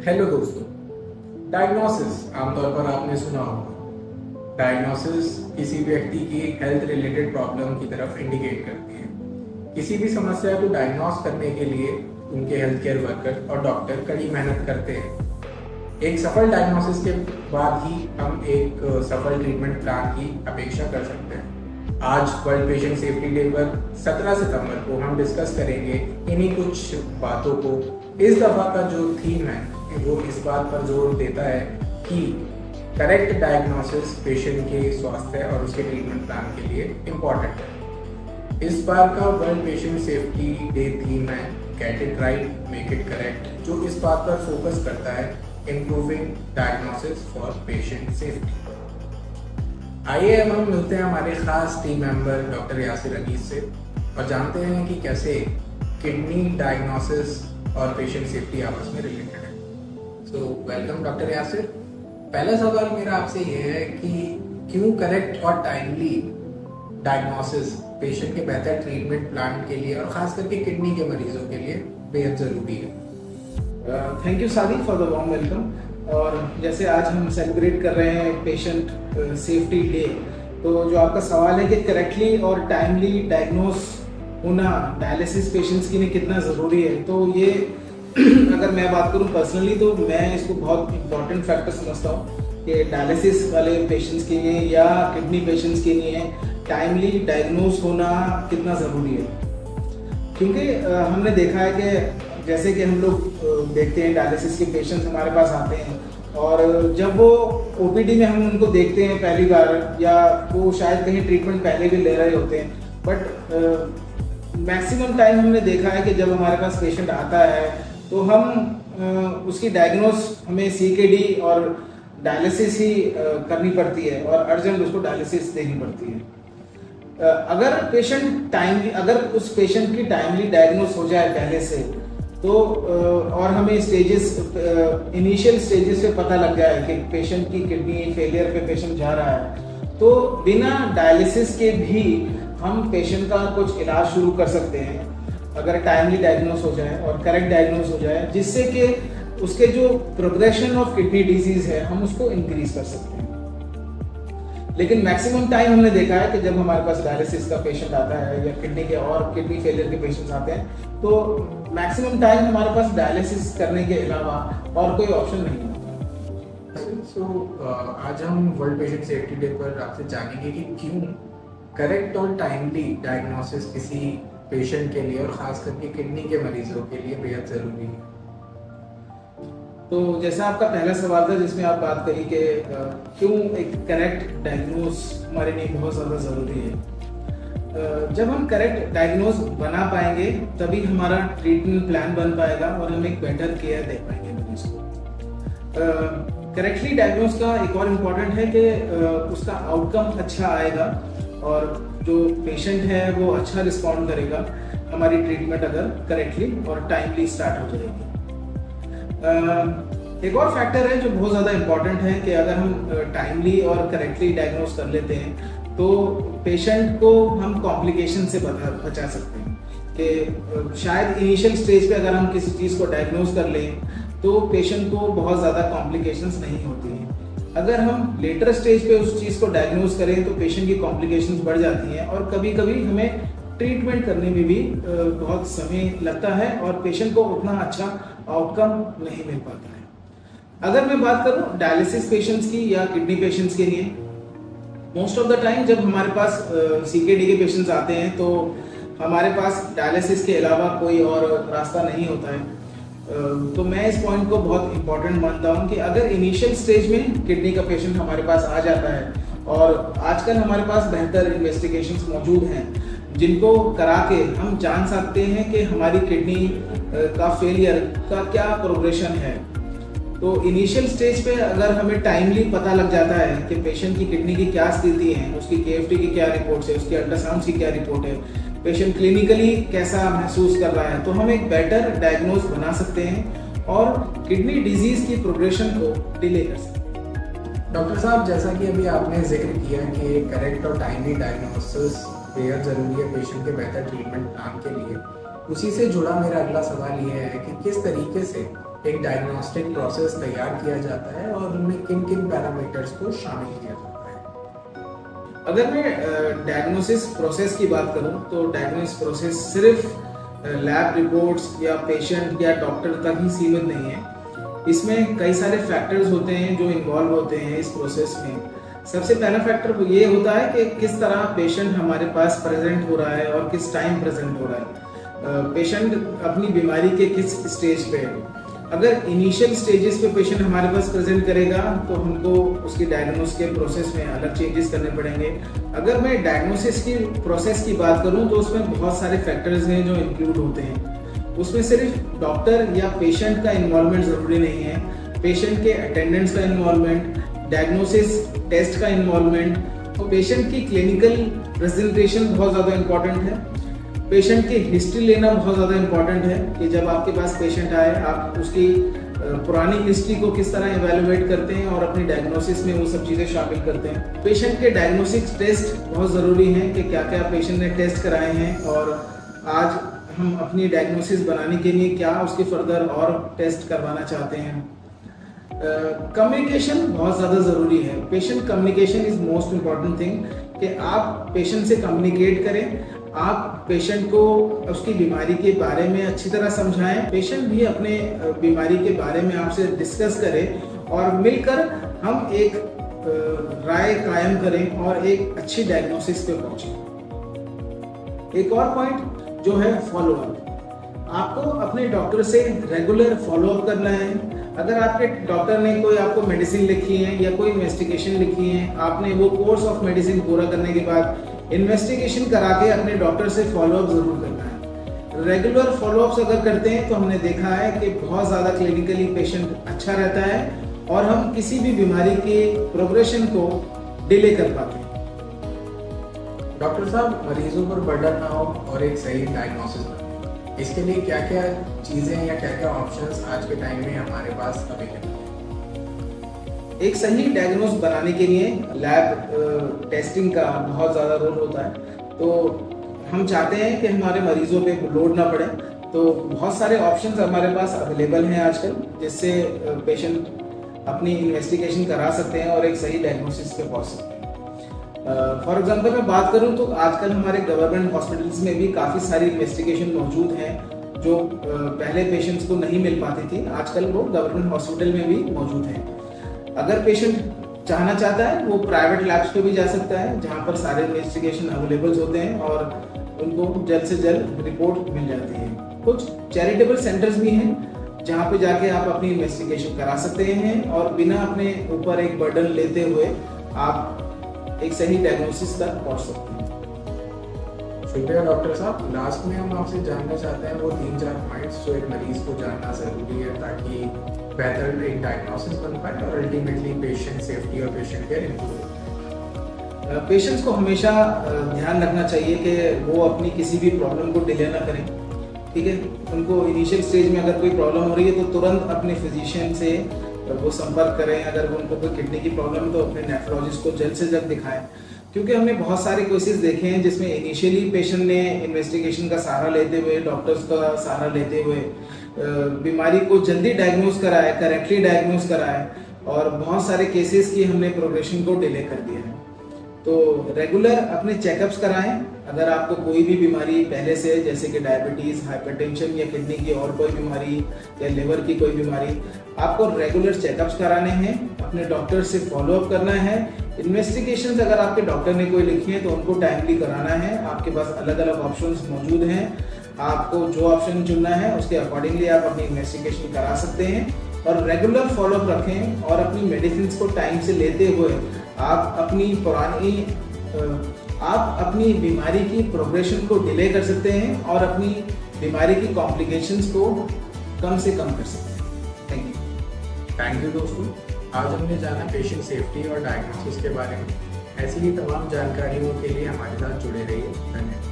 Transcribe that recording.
Hello दोस्तों। Diagnosis आमतौर पर आपने सुना होगा। डायग्नोसिस किसी व्यक्ति की हेल्थ रिलेटेड प्रॉब्लम की तरफ इंडिकेट करती है। किसी भी समस्या को डायग्नोस करने के लिए उनके हेल्थ केयर वर्कर और डॉक्टर कड़ी मेहनत करते हैं। एक सफल डायग्नोसिस के बाद ही हम एक सफल ट्रीटमेंट प्लान की अपेक्षा कर सकते हैं। आज वर्ल्ड पेशेंट सेफ्टी डे पर 17 सितंबर को हम डिस्कस करेंगे इन्हीं कुछ बातों को। इस दफा का जो थीम है वो इस बात पर जोर देता है कि करेक्ट डायग्नोसिस पेशेंट के स्वास्थ्य और उसके ट्रीटमेंट प्लान के लिए इम्पोर्टेंट है। इस बार का World Patient Safety Day theme है get it right make it correct, जो इस बात पर फोकस करता है improving diagnosis for patient safety. आइए अब हम मिलते हैं हमारे खास team member doctor Yasir Aziz से और जानते हैं कि कैसे किडनी डायग्नोसिस और पेशेंट सेफ्टी आपस में रिलेटेड है। So welcome doctor Yasir. पहला सवाल मेरा आपसे ये है कि क्यों करेक्ट और टाइमली डायग्नोसिस पेशेंट के बेहतर ट्रीटमेंट प्लान के लिए और खास करके किडनी के मरीजों के लिए बेहद ज़रूरी है। थैंक यू सादी फॉर द वार्म वेलकम। और जैसे आज हम सेलिब्रेट कर रहे हैं पेशेंट सेफ्टी डे, तो जो आपका सवाल है कि करेक्टली और टाइमली डायग्नोस होना डायलिसिस पेशेंट्स के लिए कितना ज़रूरी है, तो ये अगर मैं बात करूं पर्सनली तो मैं इसको बहुत इम्पोर्टेंट फैक्टर समझता हूं कि डायलिसिस वाले पेशेंट्स के लिए या किडनी पेशेंट्स के लिए टाइमली डायग्नोस होना कितना ज़रूरी है। क्योंकि हमने देखा है कि जैसे कि हम लोग देखते हैं डायलिसिस के पेशेंट्स हमारे पास आते हैं और जब वो ओपीडी में हम उनको देखते हैं पहली बार, या वो शायद कहीं ट्रीटमेंट पहले भी ले रहे होते हैं, बट मैक्सिमम टाइम हमने देखा है कि जब हमारे पास पेशेंट आता है तो हम उसकी डायग्नोस हमें सीकेडी और डायलिसिस ही करनी पड़ती है और अर्जेंट उसको डायलिसिस देनी पड़ती है। अगर उस पेशेंट की टाइमली डायग्नोस हो जाए पहले से, तो और हमें इनिशियल स्टेजेस पे पता लग जाए कि पेशेंट की किडनी फेलियर पे पेशेंट जा रहा है, तो बिना डायलिसिस के भी हम पेशेंट का कुछ इलाज शुरू कर सकते हैं अगर टाइमली डायग्नोस हो जाए और करेक्ट डायग्नोस हो जाए, जिससे कि उसके जो प्रोग्रेशन ऑफ किडनी डिजीज है हम उसको इंक्रीज कर सकते हैं। लेकिन मैक्सिमम टाइम हमने देखा है कि जब हमारे पास डायलिसिस का पेशेंट आता है या किडनी फेलियर के पेशेंट्स आते हैं, तो मैक्सिमम टाइम हमारे पास डायलिसिस करने के अलावा और कोई ऑप्शन नहीं होता। आज हम वर्ल्ड पेशेंट सेफ्टी डे पर आपसे जानेंगे कि क्यों करेक्ट और टाइमली डायग्नोसिस किसी पेशेंट के लिए और खास करके किडनी के मरीजों के लिए बेहद ज़रूरी है। तो जैसा आपका पहला सवाल था जिसमें आप बात करी कि क्यों एक करेक्ट डायग्नोस हमारे लिए बहुत ज़्यादा ज़रूरी है। जब हम करेक्ट डायग्नोस बना पाएंगे तभी हमारा ट्रीटमेंट प्लान बन पाएगा और हम एक बेटर केयर दे पाएंगे मरीज को। करेक्टली डायग्नोस का एक और इम्पॉर्टेंट है कि उसका आउटकम अच्छा आएगा और जो पेशेंट है वो अच्छा रिस्पॉन्ड करेगा हमारी ट्रीटमेंट अगर करेक्टली और टाइमली स्टार्ट हो जाएगी। एक और फैक्टर है जो बहुत ज़्यादा इम्पॉर्टेंट है कि अगर हम टाइमली और करेक्टली डायग्नोस कर लेते हैं तो पेशेंट को हम कॉम्प्लिकेशन से बचा सकते हैं। कि शायद इनिशियल स्टेज पे अगर हम किसी चीज़ को डायग्नोस कर लें तो पेशेंट को बहुत ज़्यादा कॉम्प्लिकेशंस नहीं होती हैं। अगर हम लेटर स्टेज पे उस चीज़ को डायग्नोस करें तो पेशेंट की कॉम्प्लिकेशंस बढ़ जाती हैं और कभी कभी हमें ट्रीटमेंट करने में भी बहुत समय लगता है और पेशेंट को उतना अच्छा आउटकम नहीं मिल पाता है। अगर मैं बात करूं डायलिसिस पेशेंट्स की या किडनी पेशेंट्स के लिए, मोस्ट ऑफ द टाइम जब हमारे पास सीकेडी के पेशेंट्स आते हैं तो हमारे पास डायलिसिस के अलावा कोई और रास्ता नहीं होता है। तो मैं इस पॉइंट को बहुत इंपॉर्टेंट मानता हूं कि अगर इनिशियल स्टेज में किडनी का पेशेंट हमारे पास आ जाता है, और आजकल हमारे पास बेहतर इन्वेस्टिगेशंस मौजूद हैं जिनको करा के हम जान सकते हैं कि हमारी किडनी का फेलियर का क्या प्रोग्रेशन है। तो इनिशियल स्टेज पे अगर हमें टाइमली पता लग जाता है कि पेशेंट की किडनी की क्या स्थिति है, उसकी केएफटी की क्या रिपोर्ट है, उसकी अल्ट्रासाउंड की क्या रिपोर्ट है, पेशेंट क्लिनिकली कैसा महसूस कर रहा है, तो हम एक बेटर डायग्नोस बना सकते हैं और किडनी डिजीज की प्रोग्रेशन को डिले कर सकते हैं। डॉक्टर साहब, जैसा कि अभी आपने जिक्र किया कि करेक्ट और टाइमली डायग्नोसिस बेहद ज़रूरी है पेशेंट के बेहतर ट्रीटमेंट प्लान के लिए, उसी से जुड़ा मेरा अगला सवाल ये है कि किस तरीके से एक डायग्नोस्टिक प्रोसेस तैयार किया जाता है और उनमें किन किन पैरामीटर्स को शामिल किया जाता है? अगर मैं डायग्नोसिस प्रोसेस की बात करूं तो डायग्नोसिस प्रोसेस सिर्फ लैब रिपोर्ट्स या पेशेंट या डॉक्टर तक ही सीमित नहीं है। इसमें कई सारे फैक्टर्स होते हैं जो इन्वॉल्व होते हैं इस प्रोसेस में। सबसे पहला फैक्टर ये होता है कि किस तरह पेशेंट हमारे पास प्रेजेंट हो रहा है और किस टाइम प्रेजेंट हो रहा है। पेशेंट अपनी बीमारी के किस स्टेज पे है। अगर इनिशियल स्टेजेस पे पेशेंट हमारे पास प्रेजेंट करेगा तो हमको उसकी डायग्नोसिस के प्रोसेस में अलग चेंजेस करने पड़ेंगे। अगर मैं डायग्नोसिस की प्रोसेस की बात करूं तो उसमें बहुत सारे फैक्टर्स हैं जो इंक्लूड होते हैं। उसमें सिर्फ डॉक्टर या पेशेंट का इन्वॉल्वमेंट जरूरी नहीं है, पेशेंट के अटेंडेंट्स का इन्वॉल्वमेंट, डायग्नोसिस टेस्ट का इन्वॉल्वमेंट और पेशेंट की क्लिनिकल प्रेजेंटेशन बहुत ज़्यादा इंपॉर्टेंट है। पेशेंट की हिस्ट्री लेना बहुत ज़्यादा इंपॉर्टेंट है कि जब आपके पास पेशेंट आए आप उसकी पुरानी हिस्ट्री को किस तरह इवेलुएट करते हैं और अपनी डायग्नोसिस में वो सब चीज़ें शामिल करते हैं। पेशेंट के डायग्नोस्टिक टेस्ट बहुत ज़रूरी हैं कि क्या क्या पेशेंट ने टेस्ट कराए हैं और आज हम अपनी डायग्नोसिस बनाने के लिए क्या उसके फर्दर और टेस्ट करवाना चाहते हैं। कम्युनिकेशन बहुत ज़्यादा ज़रूरी है। Patient communication is most important thing कि आप पेशेंट से कम्युनिकेट करें, आप पेशेंट को उसकी बीमारी के बारे में अच्छी तरह समझाएं, पेशेंट भी अपने बीमारी के बारे में आपसे डिस्कस करे और मिलकर हम एक राय कायम करें और एक अच्छी डायग्नोसिस पे पहुंचे। एक और पॉइंट जो है फॉलोअप। आपको अपने डॉक्टर से रेगुलर फॉलोअप करना है। अगर आपके डॉक्टर ने कोई आपको मेडिसिन लिखी है या कोई इन्वेस्टिगेशन लिखी है, आपने वो कोर्स ऑफ मेडिसिन पूरा करने के बाद इन्वेस्टिगेशन करा के अपने डॉक्टर से फॉलोअप जरूर करना है। रेगुलर फॉलोअप्स अगर करते हैं तो हमने देखा है कि बहुत ज़्यादा क्लिनिकली पेशेंट अच्छा रहता है और हम किसी भी बीमारी के प्रोग्रेशन को डिले कर पाते हैं। डॉक्टर साहब, मरीजों पर बर्डन ना हो और एक सही डायग्नोसिस बने, इसके लिए क्या क्या चीज़ें या क्या क्या ऑप्शंस आज के टाइम में हमारे पास अवेलेबल है? एक सही डायग्नोस बनाने के लिए लैब टेस्टिंग का बहुत ज़्यादा रोल होता है। तो हम चाहते हैं कि हमारे मरीजों पे लोड ना पड़े, तो बहुत सारे ऑप्शंस हमारे पास अवेलेबल हैं आजकल, जिससे पेशेंट अपनी इन्वेस्टिगेशन करा सकते हैं और एक सही डायग्नोसिस पे पहुंच सकते हैं। फॉर एग्जांपल मैं बात करूं तो आजकल हमारे गवर्नमेंट हॉस्पिटल्स में भी काफ़ी सारी इन्वेस्टिगेशन मौजूद हैं जो पहले पेशेंट्स को नहीं मिल पाती थी, आजकल वो गवर्नमेंट हॉस्पिटल में भी मौजूद हैं। अगर पेशेंट चाहना चाहता है वो प्राइवेट लैब्स पे भी जा सकता है जहाँ पर सारे इन्वेस्टिगेशन अवेलेबल होते हैं और उनको जल्द से जल्द रिपोर्ट मिल जाती है। कुछ चैरिटेबल सेंटर्स भी हैं जहाँ पे जाके आप अपनी इन्वेस्टिगेशन करा सकते हैं और बिना अपने ऊपर एक बर्डन लेते हुए आप एक सही डायग्नोसिस तक पहुँच सकते हैं। शुक्रिया डॉक्टर साहब। लास्ट में हम आपसे जानना चाहते हैं वो 3-4 पॉइंट्स जो एक मरीज को जानना ज़रूरी है ताकि बेहतर एक डायग्नोसिस बन पाए और अल्टीमेटली पेशेंट सेफ्टी और पेशेंट केयर इंप्रूव। पेशेंट्स को हमेशा ध्यान रखना चाहिए कि वो अपनी किसी भी प्रॉब्लम को डिले ना करें। ठीक है, उनको इनिशियल स्टेज में अगर कोई प्रॉब्लम हो रही है तो तुरंत अपने फिजिशियन से वो संपर्क करें। अगर उनको कोई किडनी की प्रॉब्लम है तो अपने नेफ्रोलॉजिस्ट को जल्द से जल्द दिखाएं, क्योंकि हमने बहुत सारे केसेस देखे हैं जिसमें इनिशियली पेशेंट ने इन्वेस्टिगेशन का सहारा लेते हुए, डॉक्टर्स का सहारा लेते हुए बीमारी को जल्दी डायग्नोस कराए, करेक्टली डायग्नोस कराए और बहुत सारे केसेस की हमने प्रोग्रेशन को डिले कर दिया है। तो रेगुलर अपने चेकअप्स कराएं। अगर आपको कोई भी बीमारी पहले से, जैसे कि डायबिटीज़, हाइपरटेंशन या किडनी की और कोई बीमारी या लिवर की कोई बीमारी, आपको रेगुलर चेकअप्स कराने हैं, अपने डॉक्टर से फॉलोअप करना है। इन्वेस्टिगेशंस अगर आपके डॉक्टर ने कोई लिखी है तो उनको टाइमली कराना है। आपके पास अलग अलग ऑप्शंस मौजूद हैं, आपको जो ऑप्शन चुनना है उसके अकॉर्डिंगली आप अपनी इन्वेस्टिगेशन करा सकते हैं और रेगुलर फॉलोअप रखें और अपनी मेडिसिन को टाइम से लेते हुए आप अपनी बीमारी की प्रोग्रेशन को डिले कर सकते हैं और अपनी बीमारी की कॉम्प्लिकेशंस को कम से कम कर सकते हैं। थैंक यू दोस्तों। आज हमने जाना पेशेंट सेफ्टी और डायग्नोसिस के बारे में। ऐसी ही तमाम जानकारियों के लिए हमारे साथ जुड़े रहिए। धन्यवाद।